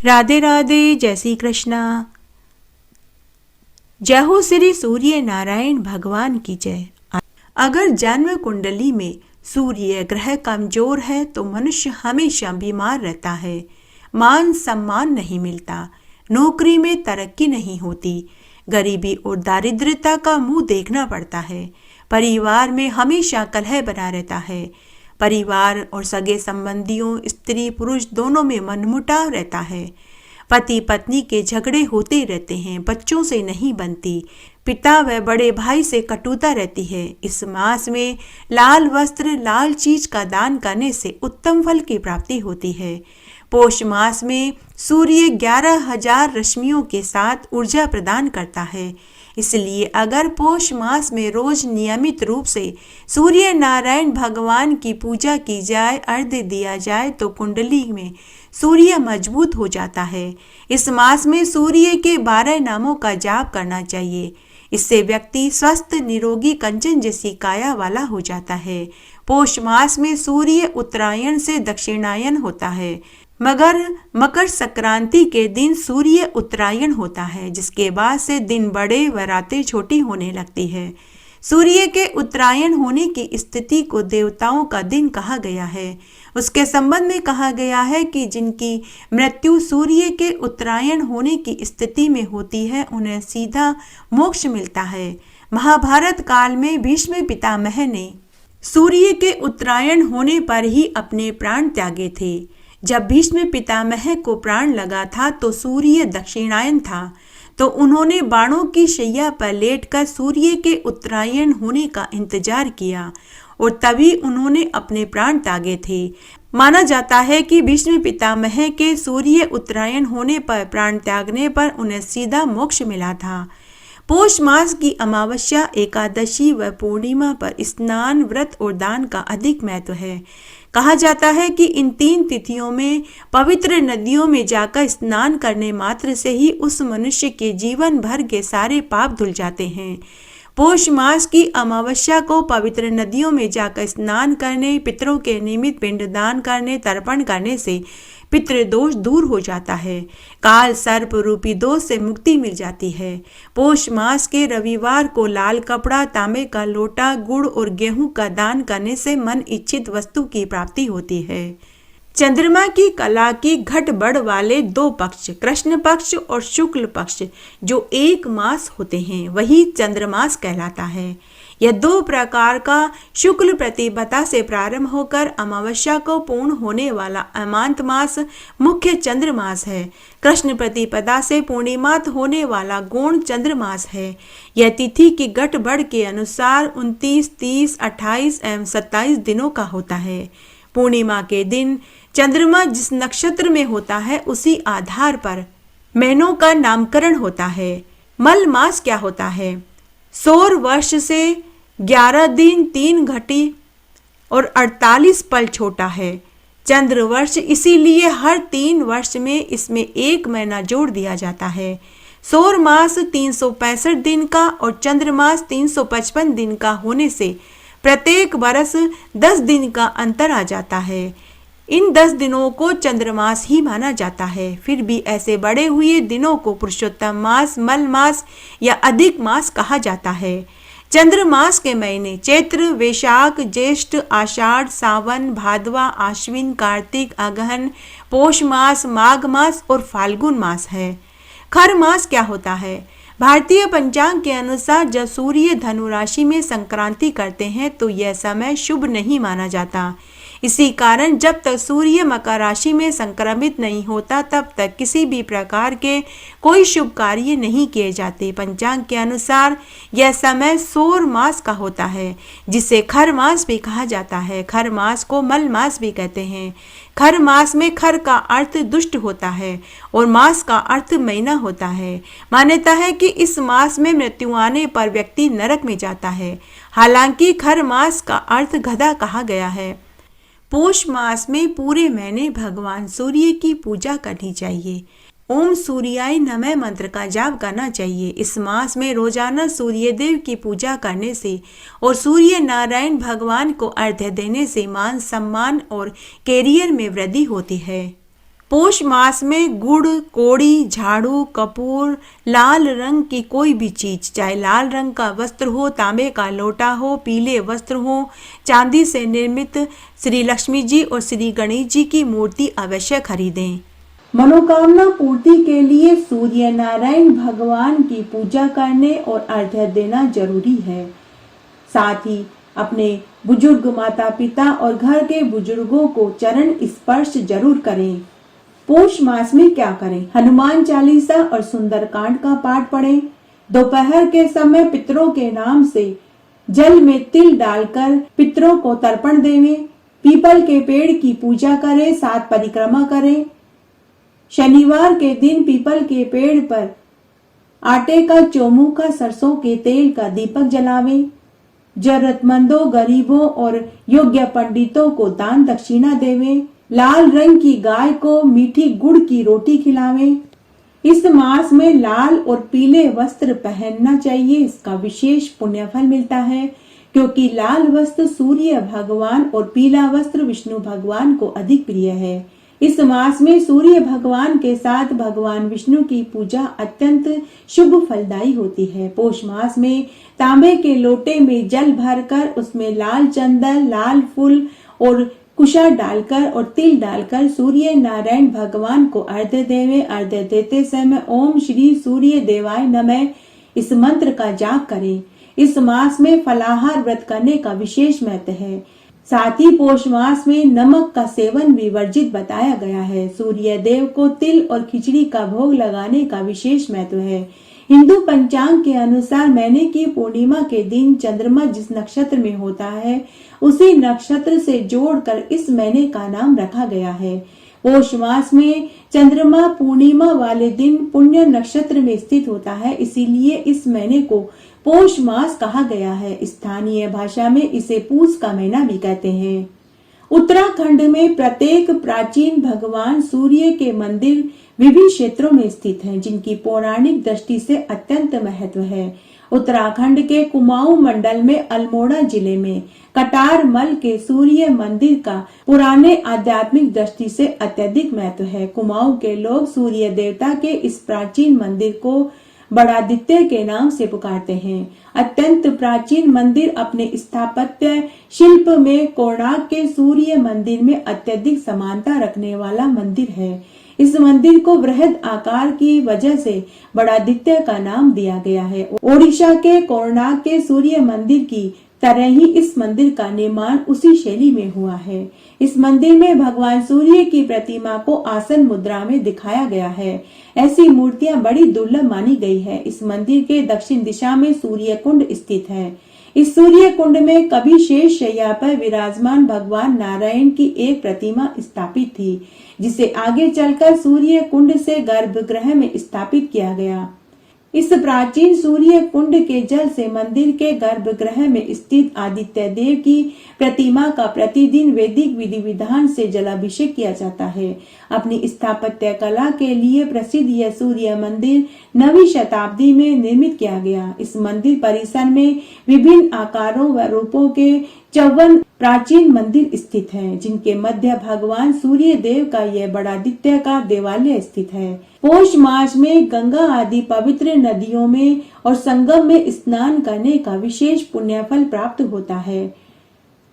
राधे राधे, जय श्री कृष्णा। जय हो श्री सूर्य नारायण भगवान की जय। अगर जन्म कुंडली में सूर्य ग्रह कमजोर है तो मनुष्य हमेशा बीमार रहता है, मान सम्मान नहीं मिलता, नौकरी में तरक्की नहीं होती, गरीबी और दारिद्र्यता का मुंह देखना पड़ता है, परिवार में हमेशा कलह बना रहता है, परिवार और सगे संबंधियों स्त्री पुरुष दोनों में मनमुटाव रहता है, पति पत्नी के झगड़े होते रहते हैं, बच्चों से नहीं बनती, पिता व बड़े भाई से कटुता रहती है। इस मास में लाल वस्त्र लाल चीज का दान करने से उत्तम फल की प्राप्ति होती है। पौष मास में सूर्य 11,000 रश्मियों के साथ ऊर्जा प्रदान करता है, इसलिए अगर पौष मास में रोज नियमित रूप से सूर्य नारायण भगवान की पूजा की जाए, अर्घ्य दिया जाए तो कुंडली में सूर्य मजबूत हो जाता है। इस मास में सूर्य के 12 नामों का जाप करना चाहिए, इससे व्यक्ति स्वस्थ निरोगी कंचन जैसी काया वाला हो जाता है। पौष मास में सूर्य उत्तरायण से दक्षिणायन होता है, मगर मकर संक्रांति के दिन सूर्य उत्तरायण होता है, जिसके बाद से दिन बड़े व रातें छोटी होने लगती है। सूर्य के उत्तरायण होने की स्थिति को देवताओं का दिन कहा गया है। उसके संबंध में कहा गया है कि जिनकी मृत्यु सूर्य के उत्तरायण होने की स्थिति में होती है उन्हें सीधा मोक्ष मिलता है। महाभारत काल में भीष्म पितामह ने सूर्य के उत्तरायण होने पर ही अपने प्राण त्यागे थे। जब भीष्म पितामह को प्राण लगा था तो सूर्य दक्षिणायन था, तो उन्होंने बाणों की शैया पर लेटकर सूर्य के उत्तरायण होने का इंतजार किया और तभी उन्होंने अपने प्राण त्यागे थे। माना जाता है कि भीष्म पितामह के सूर्य उत्तरायण होने पर प्राण त्यागने पर उन्हें सीधा मोक्ष मिला था। पौष मास की अमावस्या, एकादशी व पूर्णिमा पर स्नान, व्रत और दान का अधिक महत्व है। कहा जाता है कि इन 3 तिथियों में पवित्र नदियों में जाकर स्नान करने मात्र से ही उस मनुष्य के जीवन भर के सारे पाप धुल जाते हैं। पौष मास की अमावस्या को पवित्र नदियों में जाकर स्नान करने, पितरों के निमित्त पिंडदान करने, तर्पण करने से पितृदोष दूर हो जाता है, काल सर्प रूपी दोष से मुक्ति मिल जाती है। पौष मास के रविवार को लाल कपड़ा, तांबे का लोटा, गुड़ और गेहूं का दान करने से मन इच्छित वस्तु की प्राप्ति होती है। चंद्रमा की कला की घट बढ़ वाले 2 पक्ष, कृष्ण पक्ष और शुक्ल पक्ष, जो एक मास होते हैं, वही चंद्रमास कहलाता है। यह 2 प्रकार का शुक्ल प्रतिपदा से प्रारंभ होकर अमावस्या को पूर्ण होने वाला अमांत मास मुख्य चंद्रमास है। कृष्ण प्रतिपदा से पूर्णिमात होने वाला गौण चंद्रमास है। यह तिथि की गठ बढ़ के अनुसार 29, 30, 28 एवं 27 दिनों का होता है। पूर्णिमा के दिन चंद्रमा जिस नक्षत्र में होता है उसी आधार पर महीनों का नामकरण होता है। मल मास क्या होता है? सौर वर्ष से 11 दिन 3 घटी और 48 पल छोटा है। चंद्र वर्ष इसीलिए हर 3 वर्ष में इसमें 1 महीना जोड़ दिया जाता है। सौर मास 365 दिन का और चंद्रमास 355 दिन का होने से प्रत्येक वर्ष 10 दिन का अंतर आ जाता है। इन 10 दिनों को चंद्रमास ही माना जाता है। फिर भी ऐसे बढ़े हुए दिनों को पुरुषोत्तम मास, मल मास या अधिक मास कहा जाता है। चंद्रमास के महीने चैत्र, वैशाख, ज्येष्ठ, आषाढ़, सावन, भादवा, आश्विन, कार्तिक, अगहन, पौष मास, माघ मास और फाल्गुन मास है। खर मास क्या होता है? भारतीय पंचांग के अनुसार जब सूर्य धनु राशि में संक्रांति करते हैं तो यह समय शुभ नहीं माना जाता। इसी कारण जब तक सूर्य मकर राशि में संक्रमित नहीं होता तब तक किसी भी प्रकार के कोई शुभ कार्य नहीं किए जाते। पंचांग के अनुसार यह समय सौर मास का होता है, जिसे खर मास भी कहा जाता है। खर मास को मल मास भी कहते हैं। खर मास में खर का अर्थ दुष्ट होता है और मास का अर्थ महीना होता है। मान्यता है कि इस मास में मृत्यु आने पर व्यक्ति नरक में जाता है। हालांकि खर मास का अर्थ गधा कहा गया है। पौष मास में पूरे महीने भगवान सूर्य की पूजा करनी चाहिए। ओम सूर्याय नमः मंत्र का जाप करना चाहिए। इस मास में रोजाना सूर्य देव की पूजा करने से और सूर्य नारायण भगवान को अर्घ्य देने से मान सम्मान और कैरियर में वृद्धि होती है। पौष मास में गुड़, कोड़ी, झाड़ू, कपूर, लाल रंग की कोई भी चीज, चाहे लाल रंग का वस्त्र हो, तांबे का लोटा हो, पीले वस्त्र हो, चांदी से निर्मित श्री लक्ष्मी जी और श्री गणेश जी की मूर्ति अवश्य खरीदें। मनोकामना पूर्ति के लिए सूर्य नारायण भगवान की पूजा करने और अर्घ्य देना जरूरी है। साथ ही अपने बुजुर्ग माता पिता और घर के बुजुर्गों को चरण स्पर्श जरूर करें। पौष मास में क्या करें? हनुमान चालीसा और सुंदरकांड का पाठ पढ़ें। दोपहर के समय पितरों के नाम से जल में तिल डालकर पितरों को तर्पण देवें। पीपल के पेड़ की पूजा करें, 7 परिक्रमा करें। शनिवार के दिन पीपल के पेड़ पर आटे का, चौमुखा, सरसों के तेल का दीपक जलावें। जरूरतमंदों, गरीबों और योग्य पंडितों को दान दक्षिणा देवें। लाल रंग की गाय को मीठी गुड़ की रोटी खिलावें। इस मास में लाल और पीले वस्त्र पहनना चाहिए। इसका विशेष पुण्य फल मिलता है, क्योंकि लाल वस्त्र सूर्य भगवान और पीला वस्त्र विष्णु भगवान को अधिक प्रिय है। इस मास में सूर्य भगवान के साथ भगवान विष्णु की पूजा अत्यंत शुभ फलदायी होती है। पौष मास में तांबे के लोटे में जल भरकर उसमें लाल चंदन, लाल फूल और कुशा डालकर और तिल डालकर सूर्य नारायण भगवान को अर्घ्य देवे। अर्घ्य देते समय ओम श्री सूर्य देवाय नमः इस मंत्र का जाप करें। इस मास में फलाहार व्रत करने का विशेष महत्व है। साथ ही पौष मास में नमक का सेवन भी वर्जित बताया गया है। सूर्य देव को तिल और खिचड़ी का भोग लगाने का विशेष महत्व है। हिंदू पंचांग के अनुसार महीने की पूर्णिमा के दिन चंद्रमा जिस नक्षत्र में होता है उसी नक्षत्र से जोड़कर इस महीने का नाम रखा गया है। पौष मास में चंद्रमा पूर्णिमा वाले दिन पुण्य नक्षत्र में स्थित होता है, इसीलिए इस महीने को पौष मास कहा गया है। स्थानीय भाषा में इसे पूस का महीना भी कहते हैं। उत्तराखंड में प्रत्येक प्राचीन भगवान सूर्य के मंदिर विभिन्न क्षेत्रों में स्थित हैं, जिनकी पौराणिक दृष्टि से अत्यंत महत्व है। उत्तराखंड के कुमाऊं मंडल में अल्मोड़ा जिले में कटारमल के सूर्य मंदिर का पुराने आध्यात्मिक दृष्टि से अत्यधिक महत्व है। कुमाऊं के लोग सूर्य देवता के इस प्राचीन मंदिर को बड़ादित्य के नाम से पुकारते हैं। अत्यंत प्राचीन मंदिर अपने स्थापत्य शिल्प में कोणार्क के सूर्य मंदिर में अत्यधिक समानता रखने वाला मंदिर है। इस मंदिर को बृहद आकार की वजह से बड़ादित्य का नाम दिया गया है। ओडिशा के कोणार्क के सूर्य मंदिर की तरह ही इस मंदिर का निर्माण उसी शैली में हुआ है। इस मंदिर में भगवान सूर्य की प्रतिमा को आसन मुद्रा में दिखाया गया है। ऐसी मूर्तियां बड़ी दुर्लभ मानी गई है। इस मंदिर के दक्षिण दिशा में सूर्य कुंड स्थित है। इस सूर्य कुंड में कभी शेष शैया पर विराजमान भगवान नारायण की एक प्रतिमा स्थापित थी, जिसे आगे चलकर सूर्य कुंड से गर्भगृह में स्थापित किया गया। इस प्राचीन सूर्य कुंड के जल से मंदिर के गर्भगृह में स्थित आदित्य देव की प्रतिमा का प्रतिदिन वैदिक विधि विधान से जलाभिषेक किया जाता है। अपनी स्थापत्य कला के लिए प्रसिद्ध यह सूर्य मंदिर 9वीं शताब्दी में निर्मित किया गया। इस मंदिर परिसर में विभिन्न आकारों व रूपों के 54 प्राचीन मंदिर स्थित हैं, जिनके मध्य भगवान सूर्य देव का यह बड़ादित्य का देवालय स्थित है। पौष मास में गंगा आदि पवित्र नदियों में और संगम में स्नान करने का विशेष पुण्य फल प्राप्त होता है।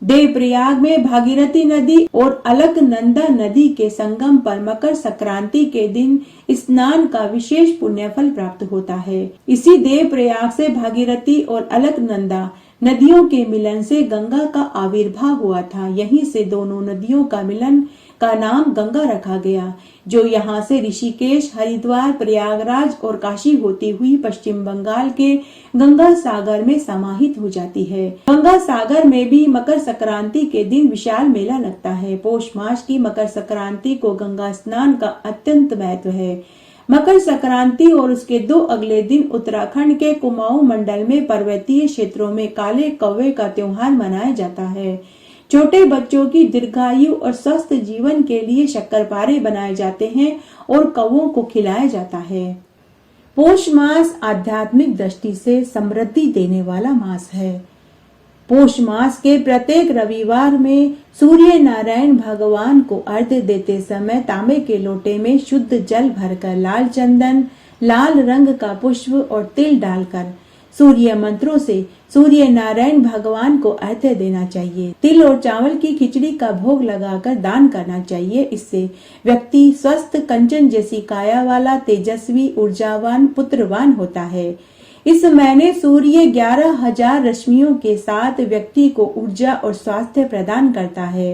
देवप्रयाग में भागीरथी नदी और अलकनंदा नदी के संगम पर मकर संक्रांति के दिन स्नान का विशेष पुण्य फल प्राप्त होता है। इसी देवप्रयाग से भागीरथी और अलकनंदा नदियों के मिलन से गंगा का आविर्भाव हुआ था। यहीं से दोनों नदियों का मिलन का नाम गंगा रखा गया, जो यहाँ से ऋषिकेश, हरिद्वार, प्रयागराज और काशी होती हुई पश्चिम बंगाल के गंगा सागर में समाहित हो जाती है। गंगा सागर में भी मकर संक्रांति के दिन विशाल मेला लगता है। पौष मास की मकर संक्रांति को गंगा स्नान का अत्यंत महत्व है। मकर संक्रांति और उसके 2 अगले दिन उत्तराखंड के कुमाऊं मंडल में पर्वतीय क्षेत्रों में काले कौवे का त्योहार मनाया जाता है। छोटे बच्चों की दीर्घायु और स्वस्थ जीवन के लिए शक्करपारे बनाए जाते हैं और कौवों को खिलाया जाता है। पौष मास आध्यात्मिक दृष्टि से समृद्धि देने वाला मास है। पौष मास के प्रत्येक रविवार में सूर्य नारायण भगवान को अर्घ्य देते समय तांबे के लोटे में शुद्ध जल भरकर लाल चंदन, लाल रंग का पुष्प और तिल डालकर सूर्य मंत्रों से सूर्य नारायण भगवान को अर्घ्य देना चाहिए। तिल और चावल की खिचड़ी का भोग लगाकर दान करना चाहिए। इससे व्यक्ति स्वस्थ, कंचन जैसी काया वाला, तेजस्वी, ऊर्जावान, पुत्रवान होता है। इस महीने सूर्य 11,000 रश्मियों के साथ व्यक्ति को ऊर्जा और स्वास्थ्य प्रदान करता है।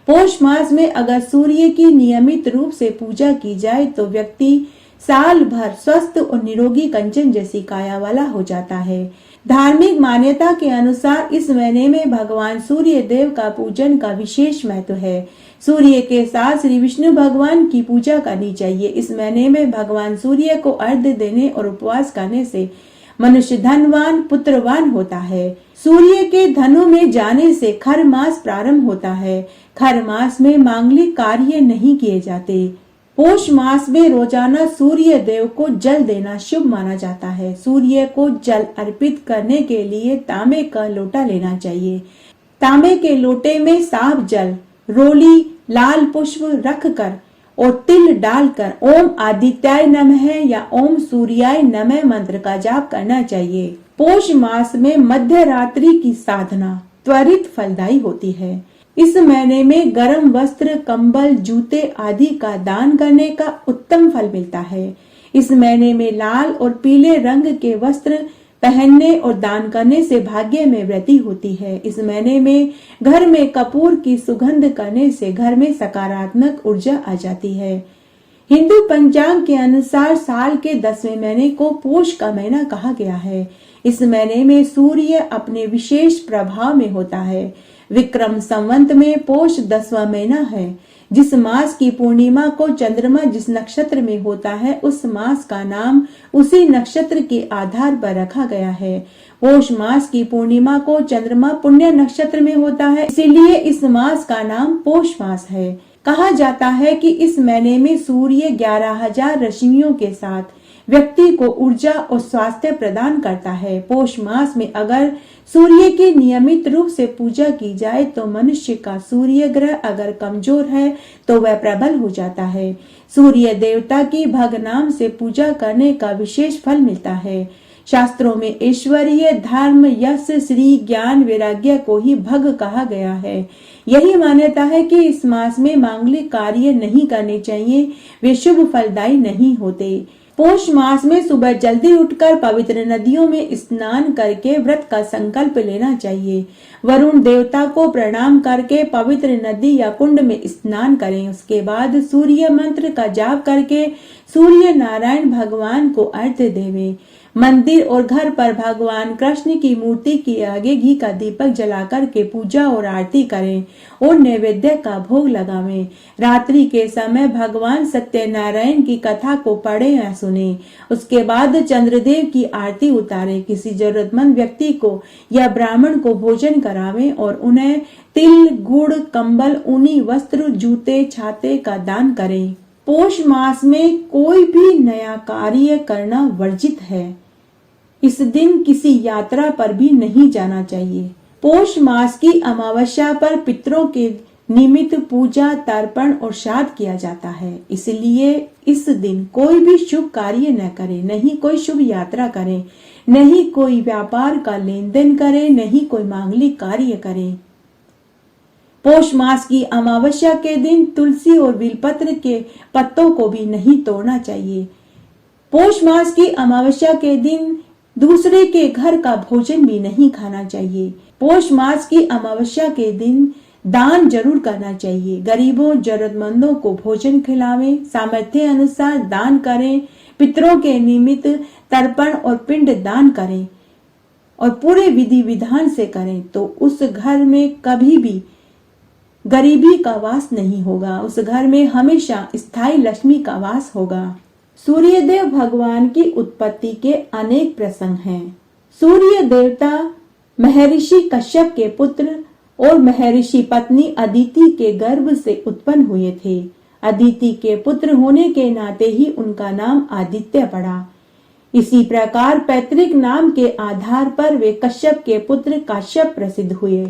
पौष मास में अगर सूर्य की नियमित रूप से पूजा की जाए तो व्यक्ति साल भर स्वस्थ और निरोगी, कंचन जैसी काया वाला हो जाता है। धार्मिक मान्यता के अनुसार इस महीने में भगवान सूर्य देव का पूजन का विशेष महत्व है। सूर्य के साथ श्री विष्णु भगवान की पूजा करनी चाहिए। इस महीने में भगवान सूर्य को अर्घ्य देने और उपवास करने से मनुष्य धनवान, पुत्रवान होता है। सूर्य के धनु में जाने से खर मास प्रारंभ होता है। खर मास में मांगलिक कार्य नहीं किए जाते। पौष मास में रोजाना सूर्य देव को जल देना शुभ माना जाता है। सूर्य को जल अर्पित करने के लिए तांबे का लोटा लेना चाहिए। तांबे के लोटे में साफ जल, रोली, लाल पुष्प रखकर और तिल डालकर ओम आदित्याय नमः या ओम सूर्याय नमः मंत्र का जाप करना चाहिए। पौष मास में मध्य रात्रि की साधना त्वरित फलदायी होती है। इस महीने में गर्म वस्त्र, कंबल, जूते आदि का दान करने का उत्तम फल मिलता है। इस महीने में लाल और पीले रंग के वस्त्र पहनने और दान करने से भाग्य में वृद्धि होती है। इस महीने में घर में कपूर की सुगंध करने से घर में सकारात्मक ऊर्जा आ जाती है। हिंदू पंचांग के अनुसार साल के 10वें महीने को पौष का महीना कहा गया है। इस महीने में सूर्य अपने विशेष प्रभाव में होता है। विक्रम संवत में पौष 10वां महीना है। जिस मास की पूर्णिमा को चंद्रमा जिस नक्षत्र में होता है उस मास का नाम उसी नक्षत्र के आधार पर रखा गया है। पौष मास की पूर्णिमा को चंद्रमा पुण्य नक्षत्र में होता है, इसीलिए इस मास का नाम पौष मास है। कहा जाता है कि इस महीने में सूर्य 11,000 रश्मियों के साथ व्यक्ति को ऊर्जा और स्वास्थ्य प्रदान करता है। पौष मास में अगर सूर्य की नियमित रूप से पूजा की जाए तो मनुष्य का सूर्य ग्रह अगर कमजोर है तो वह प्रबल हो जाता है। सूर्य देवता की भग नाम से पूजा करने का विशेष फल मिलता है। शास्त्रों में ऐश्वर्य, धर्म, यश, श्री, ज्ञान, वैराग्य को ही भग कहा गया है। यही मान्यता है कि इस मास में मांगलिक कार्य नहीं करने चाहिए, वे शुभ फलदायी नहीं होते। पौष मास में सुबह जल्दी उठकर पवित्र नदियों में स्नान करके व्रत का संकल्प लेना चाहिए। वरुण देवता को प्रणाम करके पवित्र नदी या कुंड में स्नान करें। उसके बाद सूर्य मंत्र का जाप करके सूर्य नारायण भगवान को अर्घ्य देवें। मंदिर और घर पर भगवान कृष्ण की मूर्ति के आगे घी का दीपक जलाकर के पूजा और आरती करें और नैवेद्य का भोग लगावें। रात्रि के समय भगवान सत्यनारायण की कथा को पढ़े या सुने। उसके बाद चंद्रदेव की आरती उतारें। किसी जरूरतमंद व्यक्ति को या ब्राह्मण को भोजन करावें और उन्हें तिल, गुड़, कंबल, ऊनी वस्त्र, जूते, छाते का दान करें। पौष मास में कोई भी नया कार्य करना वर्जित है। इस दिन किसी यात्रा पर भी नहीं जाना चाहिए। पौष मास की अमावस्या पर पितरों के निमित्त पूजा, तर्पण और श्राद्ध किया जाता है। इसलिए इस दिन कोई भी शुभ कार्य न करें, नहीं कोई शुभ यात्रा करें, नहीं कोई व्यापार का लेन देन करें, नहीं कोई मांगलिक कार्य करें। पौष मास की अमावस्या के दिन तुलसी और बेलपत्र के पत्तों को भी नहीं तोड़ना चाहिए। पौष मास की अमावस्या के दिन दूसरे के घर का भोजन भी नहीं खाना चाहिए। पौष मास की अमावस्या के दिन दान जरूर करना चाहिए। गरीबों, जरूरतमंदों को भोजन खिलावें, सामर्थ्य अनुसार दान करें। पितरों के निमित्त तर्पण और पिंड दान करें और पूरे विधि विधान से करें तो उस घर में कभी भी गरीबी का वास नहीं होगा। उस घर में हमेशा स्थायी लक्ष्मी का वास होगा। सूर्यदेव भगवान की उत्पत्ति के अनेक प्रसंग हैं। सूर्य देवता महर्षि कश्यप के पुत्र और महर्षि पत्नी अदिति के गर्भ से उत्पन्न हुए थे। अदिति के पुत्र होने के नाते ही उनका नाम आदित्य पड़ा। इसी प्रकार पैतृक नाम के आधार पर वे कश्यप के पुत्र काश्यप प्रसिद्ध हुए।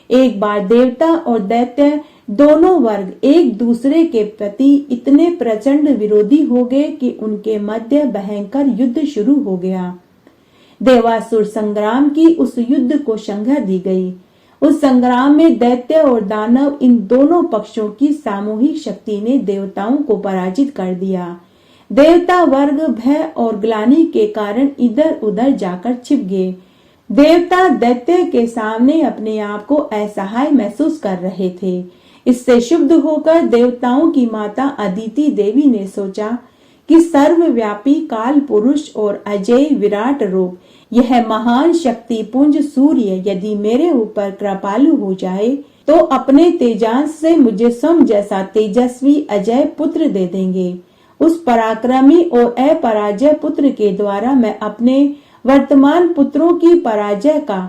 एक बार देवता और दैत्य दोनों वर्ग एक दूसरे के प्रति इतने प्रचंड विरोधी हो गए कि उनके मध्य भयंकर युद्ध शुरू हो गया। देवासुर संग्राम की उस युद्ध को संज्ञा दी गई। उस संग्राम में दैत्य और दानव इन दोनों पक्षों की सामूहिक शक्ति ने देवताओं को पराजित कर दिया। देवता वर्ग भय और ग्लानि के कारण इधर उधर जाकर छिप गए। देवता दैत्य के सामने अपने आप को असहाय महसूस कर रहे थे। इससे क्षुब्ध होकर देवताओं की माता अदिति देवी ने सोचा कि सर्वव्यापी काल पुरुष और अजय विराट रूप यह महान शक्ति पुंज सूर्य यदि मेरे ऊपर कृपालु हो जाए तो अपने तेजांश से मुझे स्वयं जैसा तेजस्वी अजय पुत्र दे देंगे। उस पराक्रमी और अपराजय पुत्र के द्वारा मैं अपने वर्तमान पुत्रों की पराजय का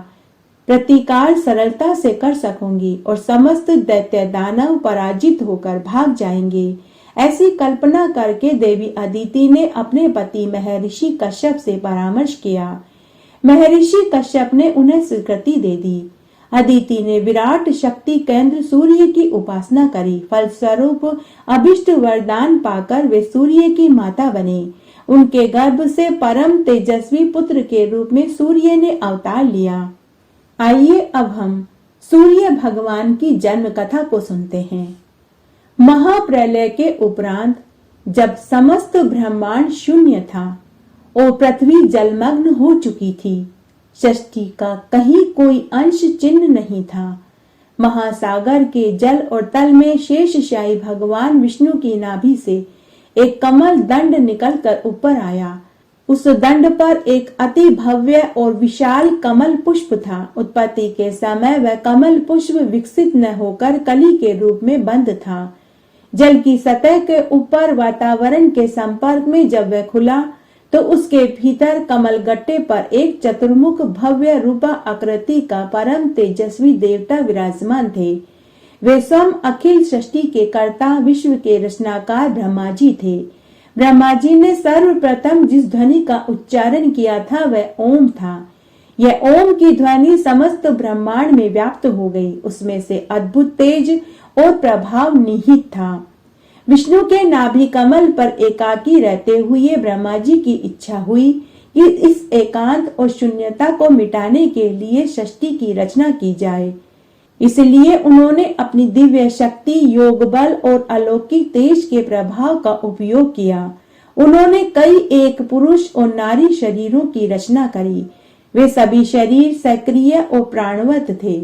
प्रतिकार सरलता से कर सकूंगी और समस्त दैत्य दानव पराजित होकर भाग जाएंगे। ऐसी कल्पना करके देवी अदिति ने अपने पति महर्षि कश्यप से परामर्श किया। महर्षि कश्यप ने उन्हें स्वीकृति दे दी। अदिति ने विराट शक्ति केंद्र सूर्य की उपासना करी। फलस्वरूप अभिष्ट वरदान पाकर वे सूर्य की माता बने। उनके गर्भ से परम तेजस्वी पुत्र के रूप में सूर्य ने अवतार लिया। आइए अब हम सूर्य भगवान की जन्म कथा को सुनते हैं। महाप्रलय के उपरांत जब समस्त ब्रह्मांड शून्य था और पृथ्वी जलमग्न हो चुकी थी, सृष्टि का कहीं कोई अंश चिन्ह नहीं था। महासागर के जल और तल में शेषशायी भगवान विष्णु की नाभि से एक कमल दंड निकलकर ऊपर आया। उस दंड पर एक अति भव्य और विशाल कमल पुष्प था। उत्पत्ति के समय वह कमल पुष्प विकसित न होकर कली के रूप में बंद था। जल की सतह के ऊपर वातावरण के संपर्क में जब वह खुला तो उसके भीतर कमल गट्टे पर एक चतुर्मुख भव्य रूपा आकृति का परम तेजस्वी देवता विराजमान थे। वे स्वयं अखिल सृष्टि के कर्ता विश्व के रचनाकार ब्रह्मा जी थे। ब्रह्मा जी ने सर्वप्रथम जिस ध्वनि का उच्चारण किया था वह ओम था। यह ओम की ध्वनि समस्त ब्रह्मांड में व्याप्त हो गई। उसमें से अद्भुत तेज और प्रभाव निहित था। विष्णु के नाभि कमल पर एकाकी रहते हुए ब्रह्मा जी की इच्छा हुई कि इस एकांत और शून्यता को मिटाने के लिए सृष्टि की रचना की जाए। इसलिए उन्होंने अपनी दिव्य शक्ति, योग बल और अलौकिक तेज के प्रभाव का उपयोग किया। उन्होंने कई एक पुरुष और नारी शरीरों की रचना करी। वे सभी शरीर सक्रिय और प्राणवत थे।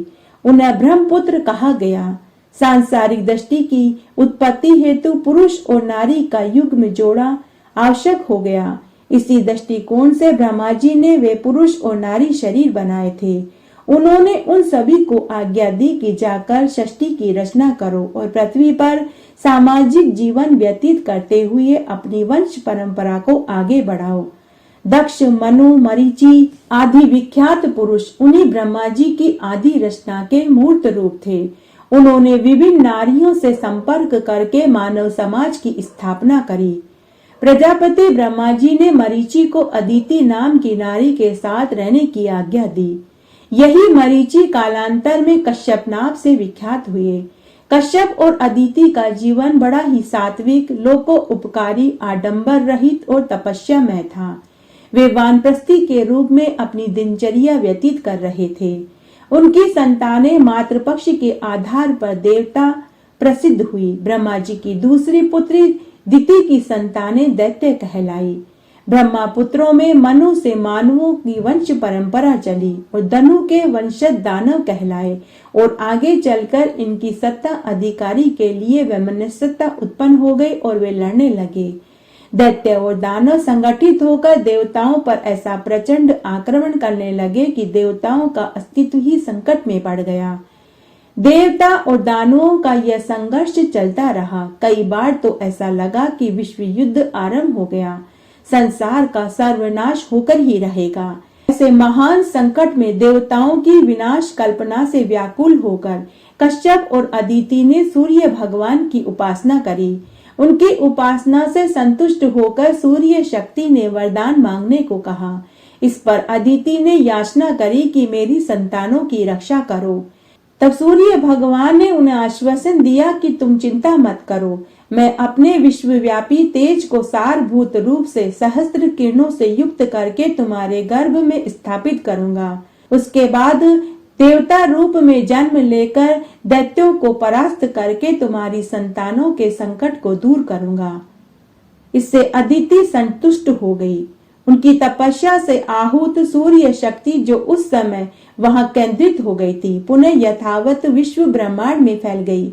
उन्हें ब्रह्मपुत्र कहा गया। सांसारिक दृष्टि की उत्पत्ति हेतु पुरुष और नारी का युग्म जोड़ा आवश्यक हो गया। इसी दृष्टिकोण से ब्रह्मा जी ने वे पुरुष और नारी शरीर बनाए थे। उन्होंने उन सभी को आज्ञा दी कि जाकर सृष्टि की रचना करो और पृथ्वी पर सामाजिक जीवन व्यतीत करते हुए अपनी वंश परंपरा को आगे बढ़ाओ। दक्ष, मनु, मरीचि आदि विख्यात पुरुष उन्हीं ब्रह्मा जी की आदि रचना के मूर्त रूप थे। उन्होंने विभिन्न नारियों से संपर्क करके मानव समाज की स्थापना करी। प्रजापति ब्रह्मा जी ने मरीचि को अदिति नाम की नारी के साथ रहने की आज्ञा दी। यही मरीचि कालांतर में कश्यप नाम से विख्यात हुए। कश्यप और अदिति का जीवन बड़ा ही सात्विक, लोको उपकारी, आडंबर रहित और तपस्यामय था। वे वानप्रस्थी के रूप में अपनी दिनचर्या व्यतीत कर रहे थे। उनकी संतानें मातृपक्ष के आधार पर देवता प्रसिद्ध हुई। ब्रह्मा जी की दूसरी पुत्री दिति की संतानें दैत्य कहलाई। ब्रह्मा पुत्रों में मनु से मानवों की वंश परंपरा चली और धनु के वंशज दानव कहलाए और आगे चलकर इनकी सत्ता अधिकारी के लिए वैमनस्यता उत्पन्न हो गई और वे लड़ने लगे। दैत्य और दानव संगठित होकर देवताओं पर ऐसा प्रचंड आक्रमण करने लगे कि देवताओं का अस्तित्व ही संकट में पड़ गया। देवता और दानवों का यह संघर्ष चलता रहा। कई बार तो ऐसा लगा कि विश्व युद्ध आरंभ हो गया, संसार का सर्वनाश होकर ही रहेगा। ऐसे महान संकट में देवताओं की विनाश कल्पना से व्याकुल होकर कश्यप और अदिति ने सूर्य भगवान की उपासना करी। उनकी उपासना से संतुष्ट होकर सूर्य शक्ति ने वरदान मांगने को कहा। इस पर अदिति ने याचना करी कि मेरी संतानों की रक्षा करो। तब सूर्य भगवान ने उन्हें आश्वासन दिया कि तुम चिंता मत करो, मैं अपने विश्वव्यापी तेज को सारभूत रूप से सहस्त्र किरणों से युक्त करके तुम्हारे गर्भ में स्थापित करूंगा। उसके बाद देवता रूप में जन्म लेकर दैत्यों को परास्त करके तुम्हारी संतानों के संकट को दूर करूंगा। इससे अदिति संतुष्ट हो गई। उनकी तपस्या से आहूत सूर्य शक्ति जो उस समय वहां केंद्रित हो गई थी, पुनः यथावत विश्व ब्रह्मांड में फैल गई।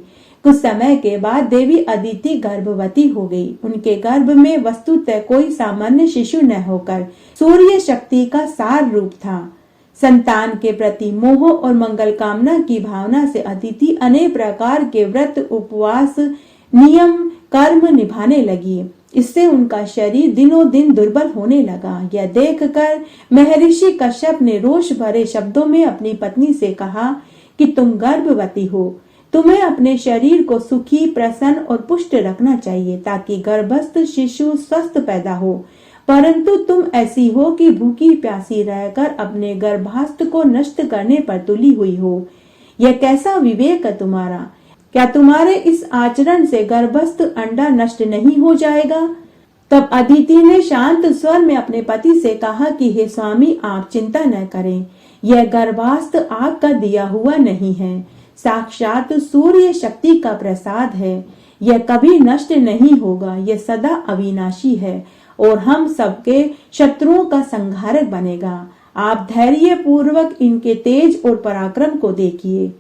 कुछ समय के बाद देवी अदिति गर्भवती हो गई। उनके गर्भ में वस्तुतः कोई सामान्य शिशु न होकर सूर्य शक्ति का सार रूप था। संतान के प्रति मोह और मंगल कामना की भावना से अदिति अनेक प्रकार के व्रत, उपवास, नियम, कर्म निभाने लगी। इससे उनका शरीर दिनों दिन दुर्बल होने लगा। यह देखकर महर्षि कश्यप ने रोष भरे शब्दों में अपनी पत्नी से कहा कि तुम गर्भवती हो, तुम्हें अपने शरीर को सुखी, प्रसन्न और पुष्ट रखना चाहिए ताकि गर्भस्थ शिशु स्वस्थ पैदा हो। परंतु तुम ऐसी हो कि भूखी प्यासी रहकर अपने गर्भास्थ को नष्ट करने पर तुली हुई हो। यह कैसा विवेक है तुम्हारा? क्या तुम्हारे इस आचरण से गर्भस्थ अंडा नष्ट नहीं हो जाएगा? तब अदिति ने शांत स्वर में अपने पति से कहा कि हे स्वामी, आप चिंता न करें, यह गर्भास्थ आग का दिया हुआ नहीं है, साक्षात सूर्य शक्ति का प्रसाद है। यह कभी नष्ट नहीं होगा, यह सदा अविनाशी है और हम सबके शत्रुओं का संहारक बनेगा। आप धैर्य पूर्वक इनके तेज और पराक्रम को देखिए।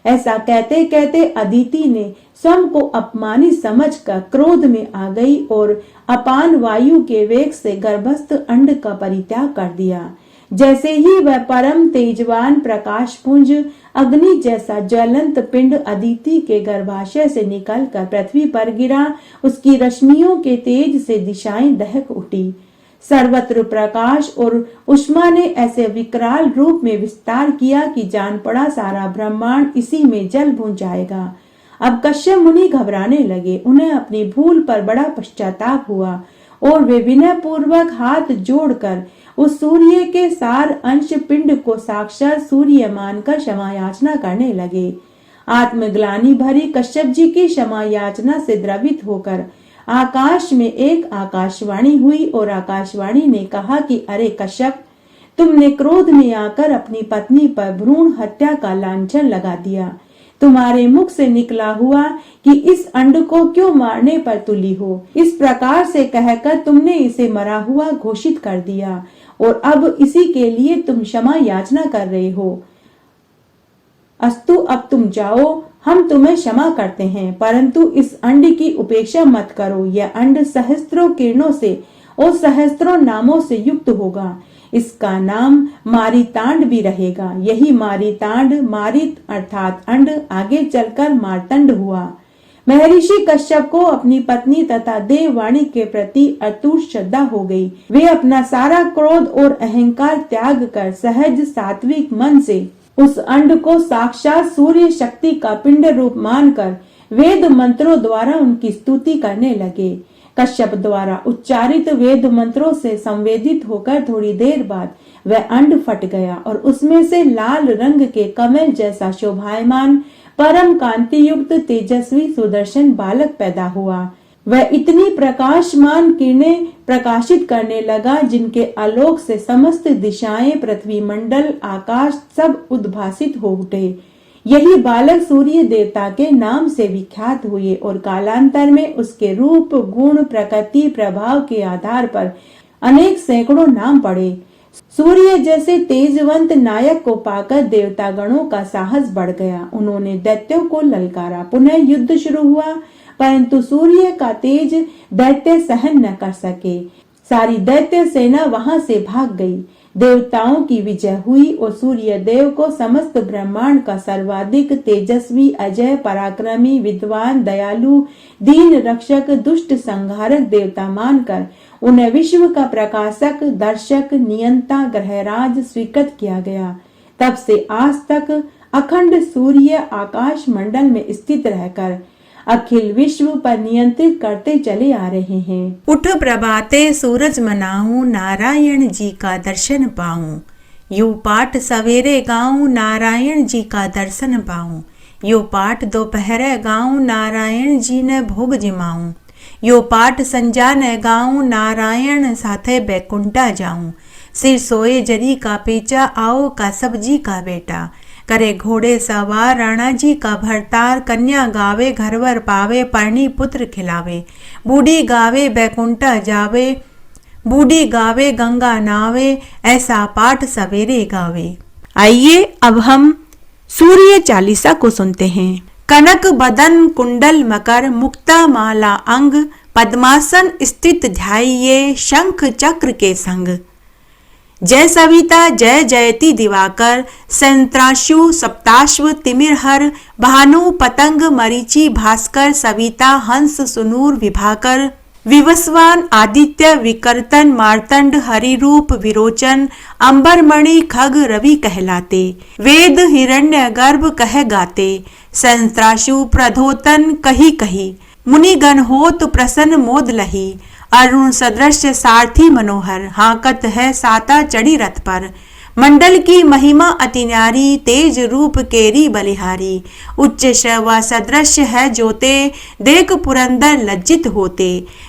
ऐसा कहते कहते अदिति ने स्वयं को अपमानित समझकर क्रोध में आ गई और अपान वायु के वेग से गर्भस्थ अंड का परित्याग कर दिया। जैसे ही वह परम तेजवान प्रकाश पुंज अग्नि जैसा ज्वलंत पिंड अदिति के गर्भाशय से निकलकर पृथ्वी पर गिरा, उसकी रश्मियों के तेज से दिशाएं दहक उठी। सर्वत्र प्रकाश और उष्मा ने ऐसे विकराल रूप में विस्तार किया कि जान पड़ा सारा ब्रह्मांड इसी में जल भून जाएगा। अब कश्यप मुनि घबराने लगे। उन्हें अपनी भूल पर बड़ा पश्चाताप हुआ और वे विनय पूर्वक हाथ जोड़कर उस सूर्य के सार अंश पिंड को साक्षात सूर्य मानकर क्षमा याचना करने लगे। आत्मग्लानि भरी कश्यप जी की क्षमा याचना से द्रवित होकर आकाश में एक आकाशवाणी हुई और आकाशवाणी ने कहा कि अरे कश्यप, तुमने क्रोध में आकर अपनी पत्नी पर भ्रूण हत्या का लांछन लगा दिया। तुम्हारे मुख से निकला हुआ कि इस अंड को क्यों मारने पर तुली हो, इस प्रकार से कहकर तुमने इसे मरा हुआ घोषित कर दिया और अब इसी के लिए तुम क्षमा याचना कर रहे हो। अस्तु, अब तुम जाओ, हम तुम्हें क्षमा करते हैं, परंतु इस अंड की उपेक्षा मत करो। यह अंड सहस्त्रों किरणों से और सहस्त्रों नामों से युक्त होगा। इसका नाम मारितांड भी रहेगा। यही मारितांड, मारित अर्थात अंड, आगे चलकर मार्तंड हुआ। महर्षि कश्यप को अपनी पत्नी तथा देववाणी के प्रति अतूट श्रद्धा हो गई। वे अपना सारा क्रोध और अहंकार त्याग कर सहज सात्विक मन से उस अंड को साक्षात सूर्य शक्ति का पिंड रूप मानकर वेद मंत्रों द्वारा उनकी स्तुति करने लगे। कश्यप द्वारा उच्चारित वेद मंत्रों से संवेदित होकर थोड़ी देर बाद वह अंड फट गया और उसमें से लाल रंग के कमल जैसा शोभायमान परम कांति युक्त तेजस्वी सुदर्शन बालक पैदा हुआ। वह इतनी प्रकाशमान किरणें प्रकाशित करने लगा जिनके आलोक से समस्त दिशाएं, पृथ्वी मंडल, आकाश सब उद्भासित हो उठे। यही बालक सूर्य देवता के नाम से विख्यात हुए और कालांतर में उसके रूप, गुण, प्रकृति, प्रभाव के आधार पर अनेक सैकड़ों नाम पड़े। सूर्य जैसे तेजवंत नायक को पाकर देवता गणों का साहस बढ़ गया। उन्होंने दैत्यों को ललकारा। पुनः युद्ध शुरू हुआ, परंतु सूर्य का तेज दैत्य सहन न कर सके। सारी दैत्य सेना वहां से भाग गई। देवताओं की विजय हुई और सूर्य देव को समस्त ब्रह्मांड का सर्वाधिक तेजस्वी, अजय, पराक्रमी, विद्वान, दयालु, दीन रक्षक, दुष्ट संहारक देवता मानकर उन्हें विश्व का प्रकाशक, दर्शक, नियंता, ग्रहराज स्वीकृत किया गया। तब से आज तक अखंड सूर्य आकाश मंडल में स्थित रहकर अखिल विश्व पर नियंत्रित करते चले आ रहे हैं। उठ प्रभाते सूरज मनाऊं, नारायण जी का दर्शन पाऊं। यो पाठ सवेरे गाऊं, नारायण जी का दर्शन पाऊं। यो पाठ दोपहर गाऊं, नारायण जी ने भोग जिमाऊं। यो पाठ संजा ने गाऊं, नारायण साथे बैकुंठा जाऊं। सिर सोए जरी का पेचा, आओ का सब्जी का बेटा। करे घोड़े सवार, राणा जी का भरतार। कन्या गावे घरवर पावे, परणी पुत्र खिलावे। बूढ़ी गावे बैकुंठा जावे, बूढ़ी गावे गंगा नावे। ऐसा पाठ सवेरे गावे। आइए अब हम सूर्य चालीसा को सुनते हैं। कनक बदन कुंडल मकर, मुक्ता माला अंग। पद्मासन स्थित ध्याइये, शंख चक्र के संग। जय सविता जय जयति दिवाकर, संत्राशु सप्ताश्व तिमिरहर। भानु पतंग मरीचि भास्कर, सविता हंस सुनूर विभाकर। विवस्वान आदित्य विकर्तन, मार्तंड हरिरूप विरोचन। अंबरमणि खग रवि कहलाते, वेद हिरण्य गर्भ कह गाते। संत्राशु प्रधोतन कही कही, मुनिगण होत प्रसन्न मोद लही। अरुण सदृश सारथी मनोहर, हाकत है साता चढ़ी रथ पर। मंडल की महिमा अति न्यारी, तेज रूप केरी बलिहारी। उच्च शैवा सदृश है जोते, देख पुरंदर लज्जित होते।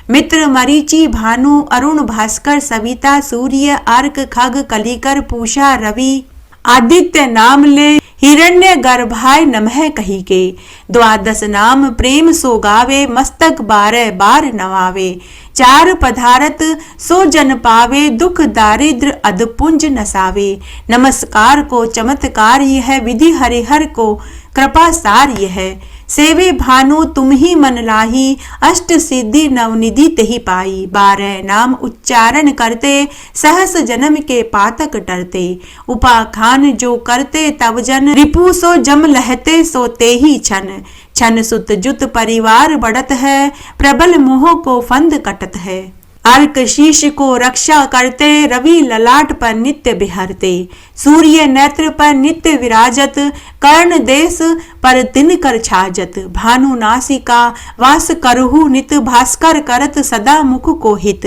मित्र मरीचि भानु, अरुण भास्कर। सविता सूर्य अर्क खग कलिकर, पूषा रवि। आदित्य नाम ले, हिरण्य गर्भाय नमः कही के। द्वादश नाम प्रेम सो गावे, मस्तक 12 बार नवावे। चार पधारत सो जन पावे, दुख दारिद्र अधपुंज नसावे। नमस्कार को चमत्कार यह, विधि हरिहर को कृपा सार यह। सेवे भानु तुम ही मन लाही, अष्ट सिद्धि नवनिधि तेहि पाई। 12 नाम उच्चारण करते, सहस जन्म के पातक टरते। उपाखान जो करते तब जन, रिपु सो जम लहते सो तेहि छन। छन सुत जुत परिवार बढ़त है, प्रबल मोह को फंद कटत है। अर्क शीश को रक्षा करते, रवि ललाट पर नित्य बिहरते। सूर्य नेत्र पर नित्य विराजत, कर्ण देश पर तिनकर छाजत। भानु नासिका वास करहु नित, भास्कर करत सदा मुख को हित।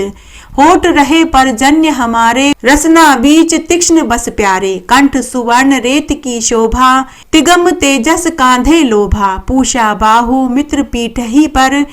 होठ रहे परजन्य हमारे, रसना बीच तीक्ष्ण बस प्यारे। कंठ सुवर्ण रेत की शोभा, तिगम तेजस कांधे लोभा। पूषा बाहु मित्र पीठ ही पर,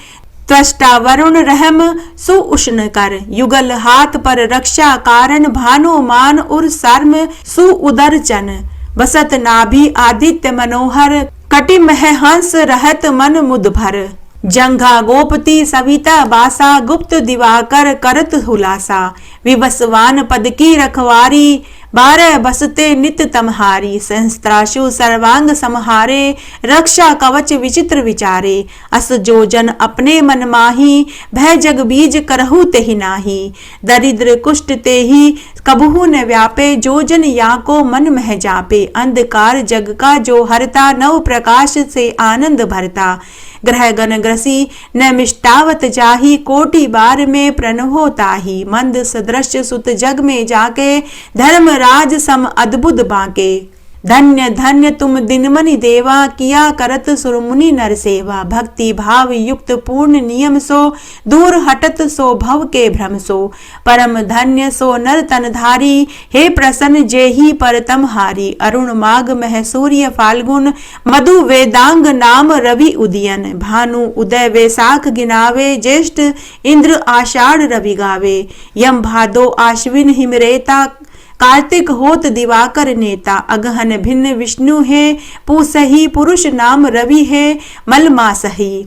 त्वष्टा वरुण रहम सुउष्ण कर। युगल हाथ पर रक्षा कारण, भानु मान उर सर्म सुउदर चन। बसत नाभि आदित्य मनोहर, कटिमह हंस रहत मन मुद भर। जंघा गोपति सविता बासा, गुप्त दिवाकर करत हुलासा। विवस्वान पद की रखवारी, 12 बसते नित तमहारी। सहस्त्राशु सर्वांग समहारे, रक्षा कवच विचित्र विचारे। अस जो जन अपने मन माही, भय जग बीज करहु तेहि नाही। दरिद्र कुष्ठ तेहि कबहु न व्यापे, जो जन या को मन मह जापे। अंधकार जग का जो हरता, नव प्रकाश से आनंद भरता। ग्रह गण ग्रसी न मिष्टावत जाही, कोटि बार में प्रणवो ताही। मंद सदृश सुत जग में जाके, धर्मराज सम अद्भुत बांके। धन्य धन्य तुम दिनमणि देवा, किया करत सुरमुनि नर सेवा। भक्ति भाव युक्त पूर्ण नियम सो, दूर हटत सो भव के भ्रम सो। परम धन्य सो नर तनधारी, हे प्रसन्न जेहि परतम हारी। अरुण माघ मह सूर्य फाल्गुन, मधु वेदांग नाम रवि उदयन। भानु उदय वैशाख गिनावे, ज्येष्ठ इंद्र आषाढ़ रवि गावे। यम भादो आश्विन हिमरेता, कार्तिक होत दिवाकर नेता। अगहन भिन्न विष्णु है, पूसही पुरुष नाम रवि है, मलमासही।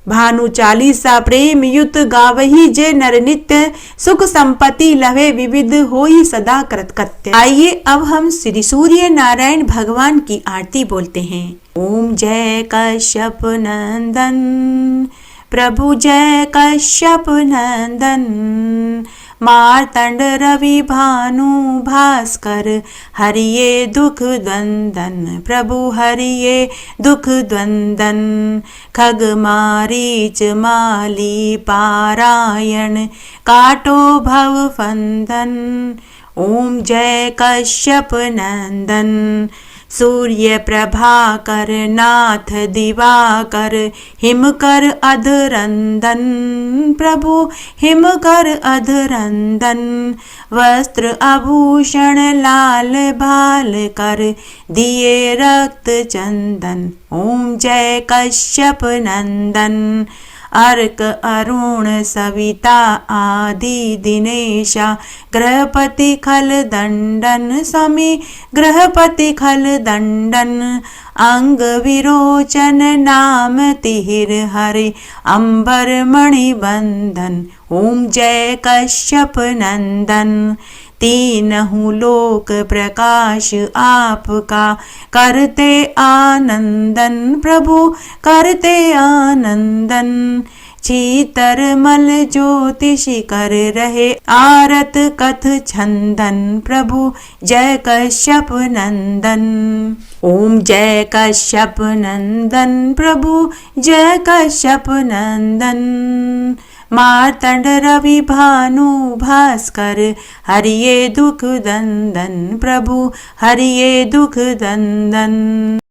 भानु चालीसा प्रेम युत, गावही जे नर नित्य। सुख संपत्ति लवे विविध, होई सदा कृतकृत्य। आइए अब हम श्री सूर्य नारायण भगवान की आरती बोलते हैं। ओम जय कश्यप नंदन, प्रभु जय कश्यप नंदन। मार्तंड रवि भानु भास्कर, हरिये दुख द्वंदन। प्रभु हरिये दुख द्वंदन। खग मारीच माली पारायण, काटो भव फंदन। ओम जय कश्यप नंदन। सूर्य प्रभाकर नाथ दिवाकर हिमकर अधरंदन प्रभु हिमकर अधरंदन वस्त्र आभूषण लाल भाल कर दिए रक्त चंदन ओम जय कश्यप नंदन अर्क अरुण सविता आदि दिनेशा गृहपति खल दंडन स्वामी गृहपति खल दंडन अंग विरोचन नाम तिहिर हरि अंबर मणि बंधन ओम जय कश्यप नंदन तीनहु लोक प्रकाश आपका करते आनंदन प्रभु करते आनंदन चीतरमल ज्योतिषि कर रहे आरत कथ छंदन प्रभु जय कश्यप नंदन ओम जय कश्यप नंदन प्रभु जय कश्यप नंदन मार्तंड रवि भानु भास्कर हरिये दुख दंदन प्रभु हरिये दुख दंदन।